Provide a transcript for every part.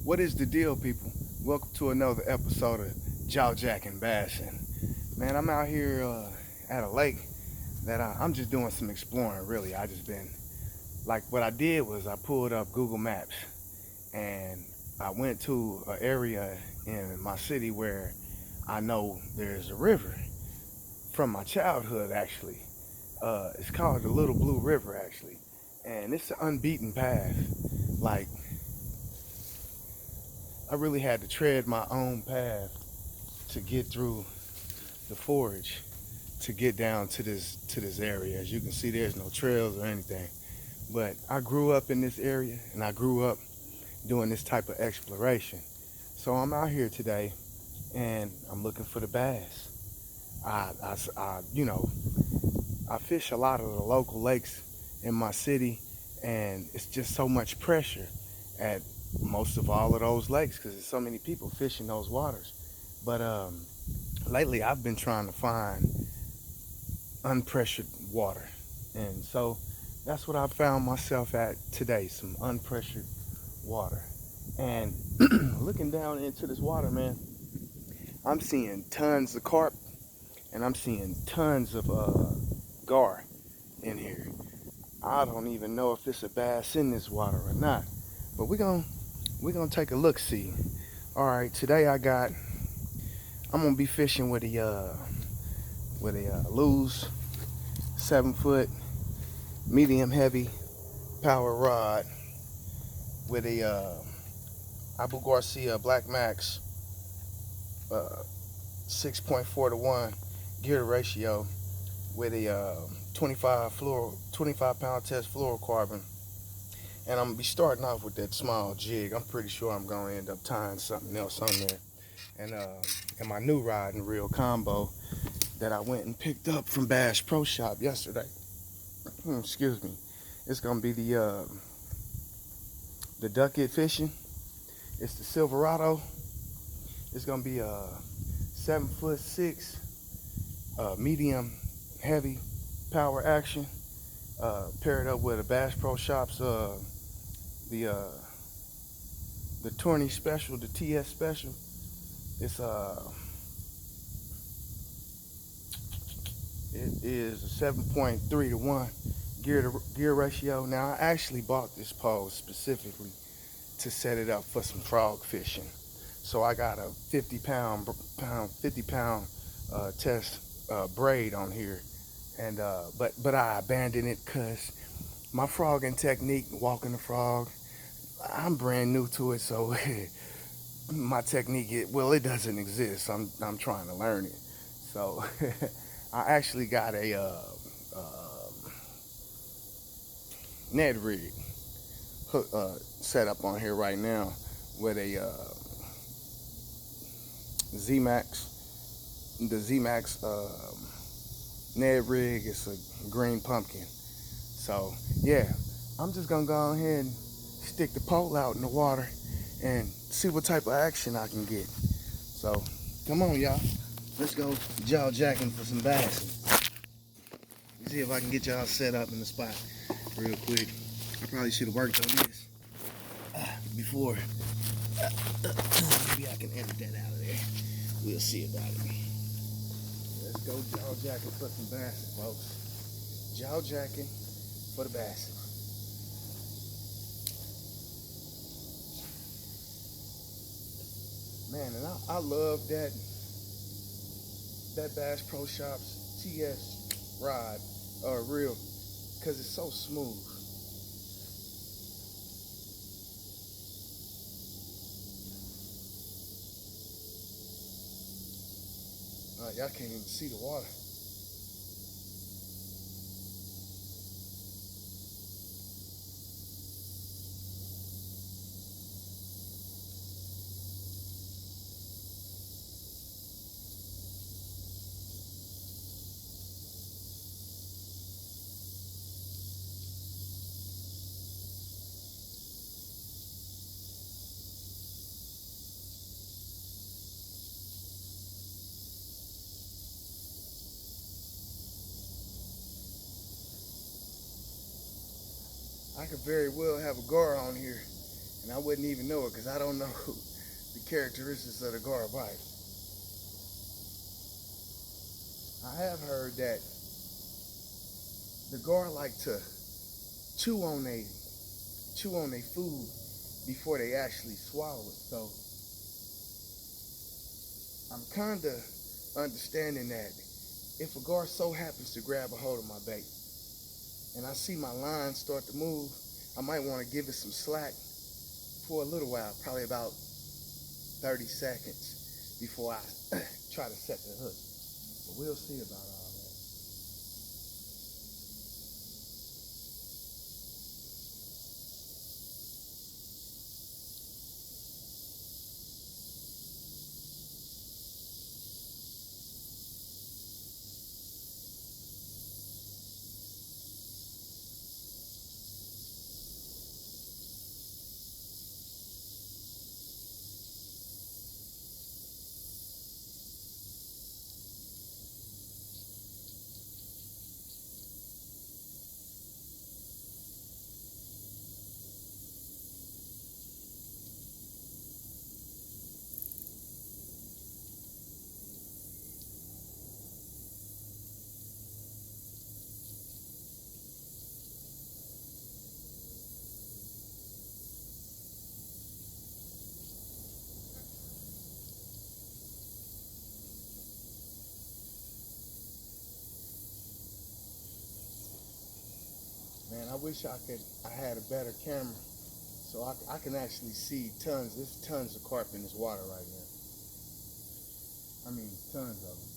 What is the deal, people? Welcome to another episode of Jaw Jacking Bassing. Man, I'm out here at a lake that I'm just doing some exploring, really. I just been, like, what I did was I pulled up Google Maps and I went to an area in my city where I know there's a river from my childhood, actually. It's called the Little Blue River, actually. And it's an unbeaten path. Like, I really had to tread my own path to get through the forage to get down to this area. As you can see, there's no trails or anything. But I grew up in this area and I grew up doing this type of exploration. So I'm out here today and I'm looking for the bass. I fish a lot of the local lakes in my city, and it's just so much pressure at most of all of those lakes because there's so many people fishing those waters. But lately, I've been trying to find unpressured water, and so that's what I found myself at today, some unpressured water. And looking down into this water, man, I'm seeing tons of carp and I'm seeing tons of gar in here. I don't even know if it's a bass in this water or not, but we're gonna take a look see. All right, today I'm gonna be fishing with a Lew's 7 foot medium heavy power rod with a Abu Garcia Black Max uh, 6.4 to 1 gear ratio with a 25 pound test fluorocarbon, and I'm gonna be starting off with that small jig. I'm pretty sure I'm gonna end up tying something else on there, and my new rod and reel combo that I went and picked up from Bass Pro Shop yesterday. Excuse me. It's gonna be the Duckett Fishing. It's the Silverado. It's gonna be a 7'6" medium heavy power action, paired up with a Bass Pro Shops the uh, the tourney special, the TS special. It's it is a 7.3 to 1 gear ratio. Now I actually bought this pole specifically to set it up for some frog fishing. So I got a 50 pound test braid on here, and but I abandoned it because my frogging technique, walking the frog, I'm brand new to it, so my technique, it doesn't exist. I'm trying to learn it. So I actually got a Ned rig set up on here right now with a Z-Max. The Z-Max Ned rig is a green pumpkin. So yeah, I'm just gonna go ahead and stick the pole out in the water and see what type of action I can get. So come on, y'all. Let's go jaw jacking for some bass. See if I can get y'all set up in the spot real quick. I probably should have worked on this before. Maybe I can edit that out of there. We'll see about it. Let's go jaw jacking for some bass, folks. Jaw jacking for the bass. Man, and I love that Bass Pro Shops TS rod reel because it's so smooth. Y'all can't even see the water. I could very well have a gar on here, and I wouldn't even know it because I don't know the characteristics of the gar bite. I have heard that the gar like to chew on they chew on their food before they actually swallow it. So I'm kind of understanding that if a gar so happens to grab a hold of my bait and I see my line start to move, I might want to give it some slack for a little while, probably about 30 seconds before I try to set the hook. But we'll see about all that. Man, I wish I had a better camera so I can actually see tons. There's tons of carp in this water right now. I mean, tons of them.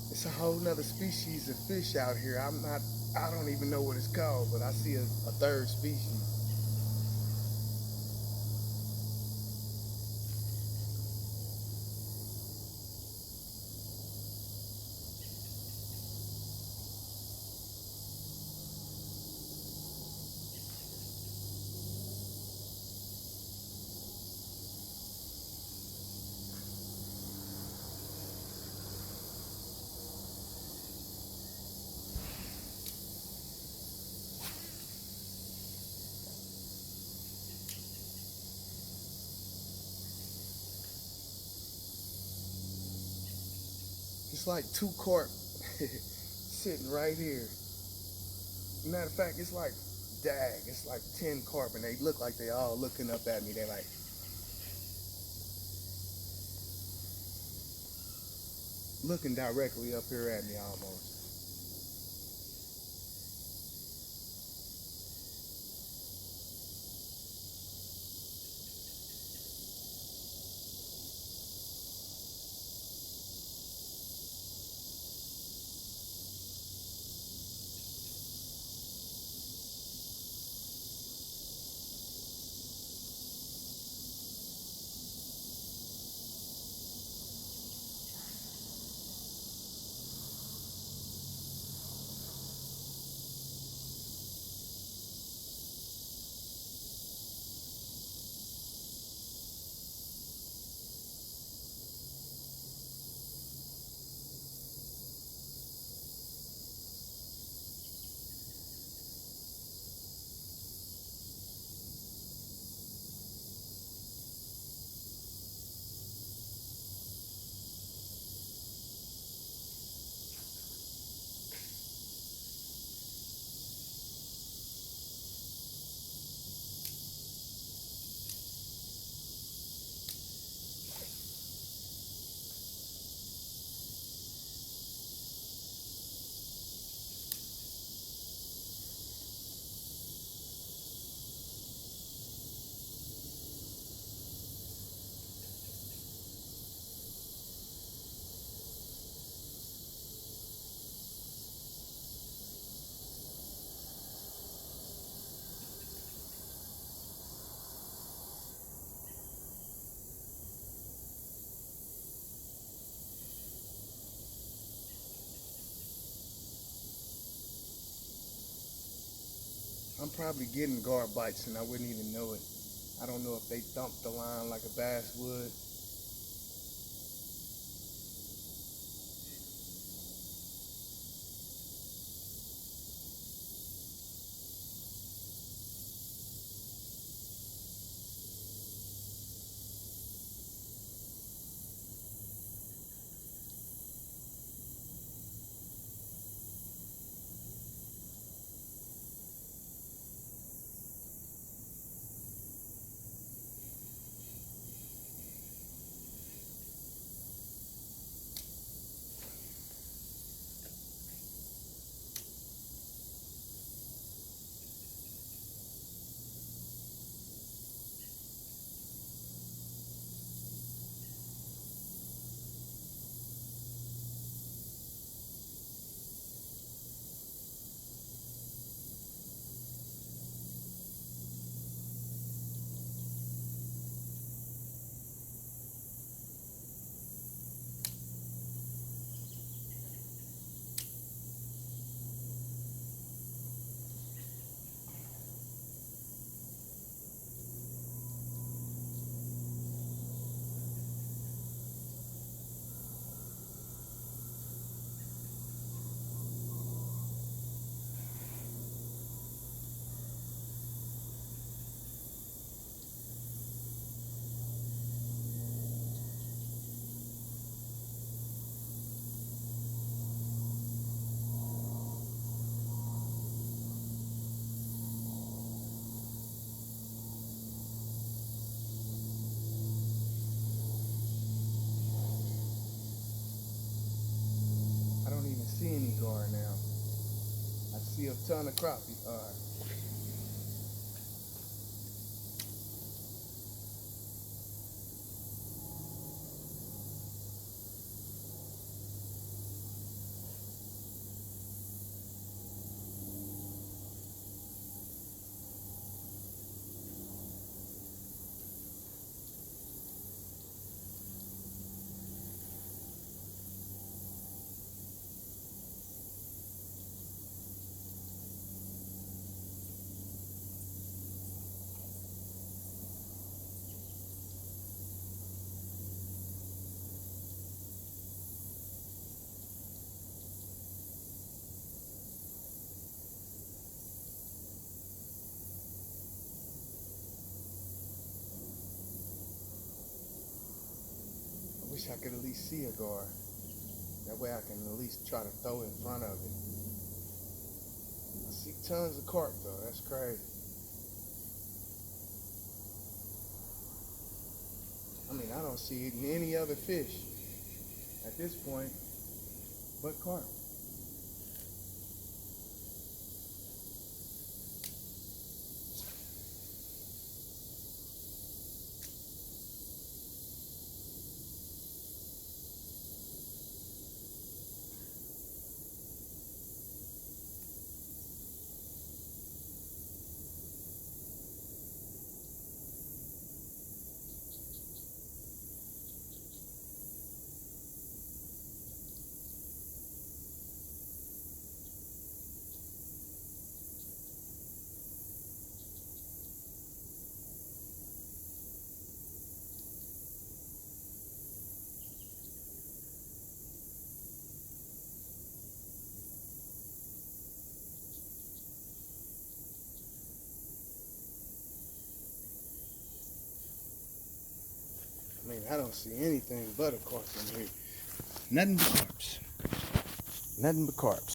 It's a whole nother species of fish out here. I don't even know what it's called, but I see a third species. It's like two carp sitting right here. Matter of fact, it's like dag. It's like 10 carp, and they look like they all looking up at me. They like looking directly up here at me almost. I'm probably getting gar bites and I wouldn't even know it. I don't know if they thump the line like a bass would. I don't even see any gar now. I see a ton of crappie. All right. I wish I could at least see a gar. That way I can at least try to throw in front of it. I see tons of carp though. That's crazy. I mean, I don't see any other fish at this point but carp. I mean, I don't see anything but a carp in here. Nothing but carps. Nothing but carps.